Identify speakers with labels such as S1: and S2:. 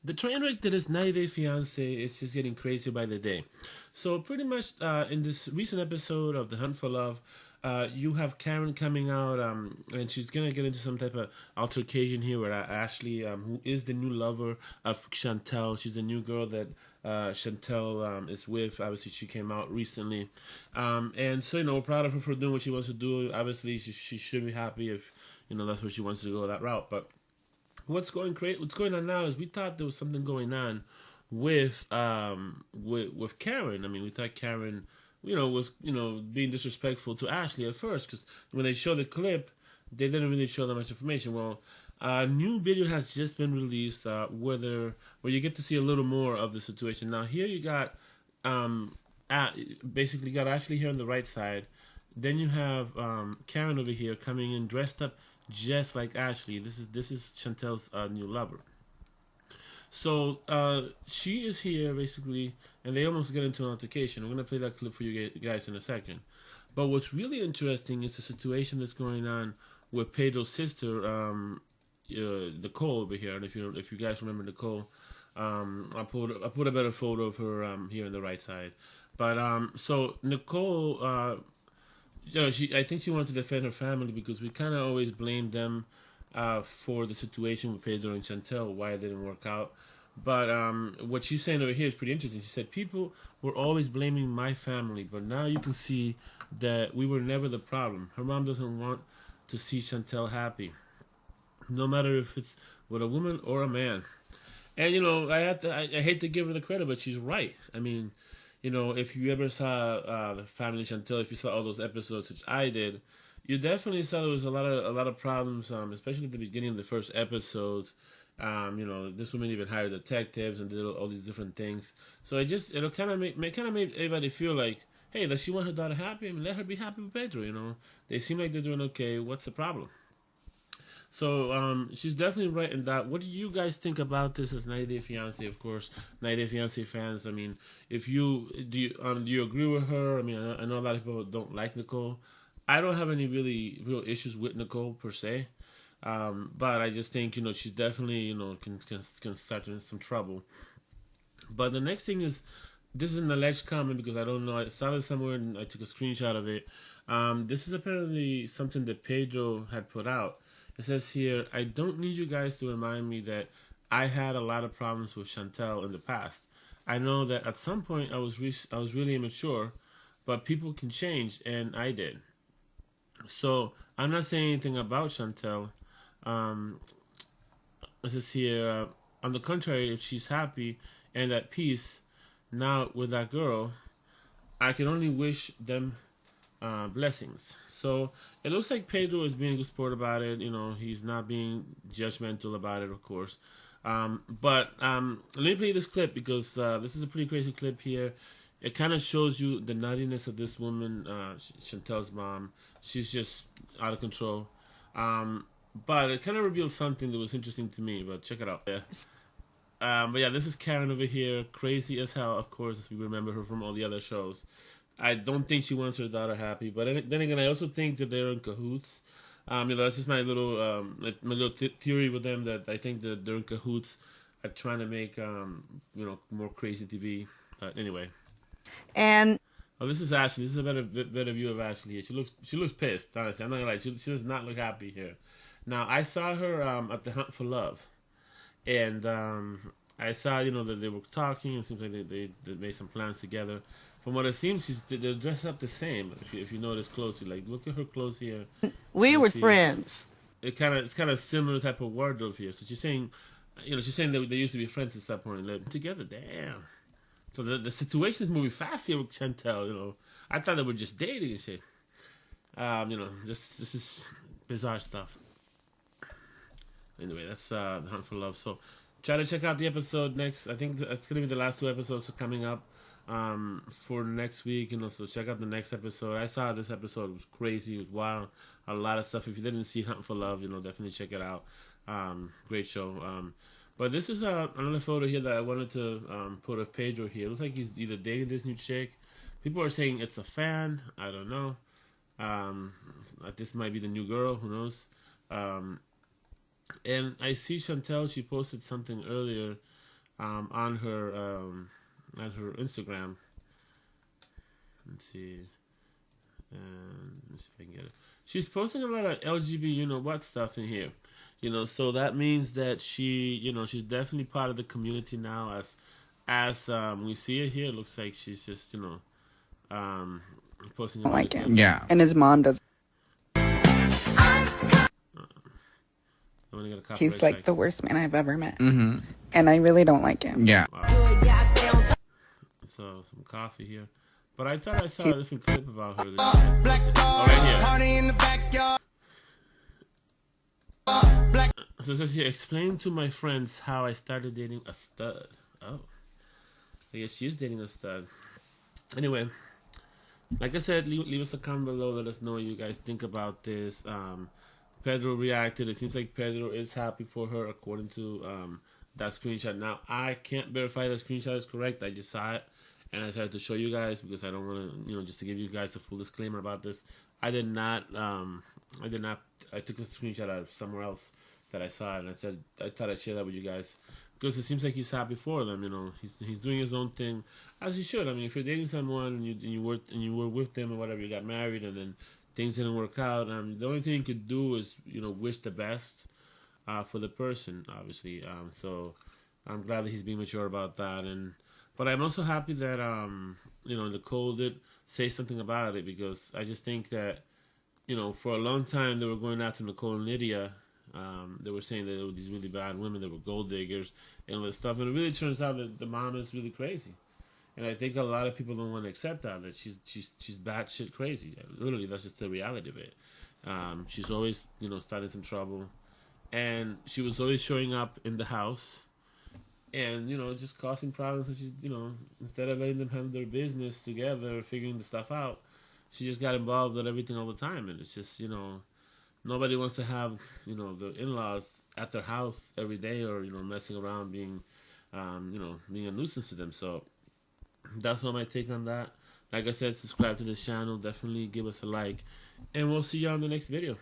S1: The train wreck that is 90 Day Fiance is just getting crazier by the day. So pretty much in this recent episode of The Hunt for Love, you have Karen coming out, and she's gonna get into some type of altercation here with Ashley, who is the new lover of Chantel. She's the new girl that Chantel is with. Obviously, she came out recently, and so proud of her for doing what she wants to do. Obviously, she should be happy if that's where she wants to go that route, but. What's going on now is we thought there was something going on with Karen. I mean, we thought Karen, was being disrespectful to Ashley at first because when they showed the clip, they didn't really show that much information. Well, a new video has just been released where you get to see a little more of the situation. Now here you got basically got Ashley here on the right side. Then you have Karen over here coming in dressed up just like Ashley. This is Chantel's new lover. So she is here basically, and they almost get into an altercation. I'm gonna play that clip for you guys in a second. But what's really interesting is the situation that's going on with Pedro's sister, Nicole over here. And if you guys remember Nicole, I put a better photo of her here on the right side. But so Nicole. I think she wanted to defend her family because we kind of always blamed them for the situation with Pedro and Chantel, why it didn't work out. But what she's saying over here is pretty interesting. She said, people were always blaming my family, but now you can see that we were never the problem. Her mom doesn't want to see Chantel happy, no matter if it's with a woman or a man. And, I hate to give her the credit, but she's right. I mean, if you ever saw the Family Chantel, if you saw all those episodes, which I did, you definitely saw there was a lot of problems, especially at the beginning of the first episodes. This woman even hired detectives and did all these different things. So it'll kind of made everybody feel like, hey, does she want her daughter happy? I mean, let her be happy with Pedro. They seem like they're doing okay. What's the problem? So she's definitely right in that. What do you guys think about this as 90 Day Fiance? Of course, 90 Day Fiance fans. I mean, if do you agree with her? I mean, I know a lot of people don't like Nicole. I don't have any real issues with Nicole per se, but I just think she's definitely can start some trouble. But the next thing is, this is an alleged comment because I don't know. I saw it somewhere and I took a screenshot of it. This is apparently something that Pedro had put out. It says here, I don't need you guys to remind me that I had a lot of problems with Chantel in the past. I know that at some point I was really immature, but people can change, and I did. So I'm not saying anything about Chantel. It says here, on the contrary, if she's happy and at peace now with that girl, I can only wish them blessings. So it looks like Pedro is being a good sport about it. He's not being judgmental about it, of course. But let me play this clip because this is a pretty crazy clip here. It kind of shows you the nuttiness of this woman, Chantel's mom. She's just out of control. But it kind of revealed something that was interesting to me. But check it out. Yeah. But yeah, this is Karen over here, crazy as hell, of course, as we remember her from all the other shows. I don't think she wants her daughter happy, but then again, I also think that they're in cahoots. That's just my little theory with them, that I think that they're in cahoots at trying to make more crazy TV. But anyway,
S2: and
S1: this is Ashley. This is a better view of Ashley here. She looks pissed. Honestly, I'm not gonna lie. She does not look happy here. Now I saw her at the Hunt for Love, and I saw that they were talking. It seems like they made some plans together. From what it seems, they're dressed up the same. If you notice closely, like look at her clothes here.
S2: we were friends.
S1: It's kind of similar type of wardrobe here. So she's saying that they used to be friends at some point. Like, together, damn. So the situation is moving fast here with Chantel. I thought they were just dating and shit. This is bizarre stuff. Anyway, that's The Hunt for Love. So try to check out the episode next. I think it's gonna be the last 2 episodes are coming up. For next week, so check out the next episode. I saw this episode. It was crazy. It was wild. A lot of stuff. If you didn't see Hunt for Love, definitely check it out. Great show. But this is another photo here that I wanted to put of Pedro here. It looks like he's either dating this new chick. People are saying it's a fan. I don't know. This might be the new girl. Who knows? And I see Chantel. She posted something earlier on her Instagram. Let's see. Let me see if I can get it. She's posting a lot of LGBT, what stuff in here. So that means that she's definitely part of the community now. As we see it here, it looks like she's just, posting.
S3: Like him. Yeah. And his mom does. He's like the worst man I've ever met. Mm-hmm. And I really don't like him. Yeah.
S1: Wow. So some coffee here. But I thought I saw a different clip about her. Right here. So it says here, explain to my friends how I started dating a stud. Oh. I guess she's dating a stud. Anyway, like I said, leave us a comment below. Let us know what you guys think about this. Pedro reacted. It seems like Pedro is happy for her according to that screenshot. Now, I can't verify that screenshot is correct. I just saw it. And I decided to show you guys because I don't want to, just to give you guys a full disclaimer about this. I took a screenshot out of somewhere else that I saw, and I thought I'd share that with you guys because it seems like he's happy for them. He's doing his own thing as he should. I mean, if you're dating someone and you were with them or whatever, you got married and then things didn't work out. The only thing you could do is wish the best for the person, obviously. So I'm glad that he's being mature about that. But I'm also happy that Nicole did say something about it because I just think that for a long time they were going after Nicole and Lydia. They were saying that they were these really bad women that were gold diggers and all this stuff, and it really turns out that the mom is really crazy. And I think a lot of people don't want to accept that she's batshit crazy. Literally, that's just the reality of it. She's always starting some trouble, and she was always showing up in the house. And, just causing problems, which is, instead of letting them handle their business together, figuring the stuff out, she just got involved with everything all the time. And it's just, nobody wants to have, the in-laws at their house every day or, messing around being, being a nuisance to them. So that's what my take on that. Like I said, subscribe to this channel. Definitely give us a like. And we'll see you on the next video.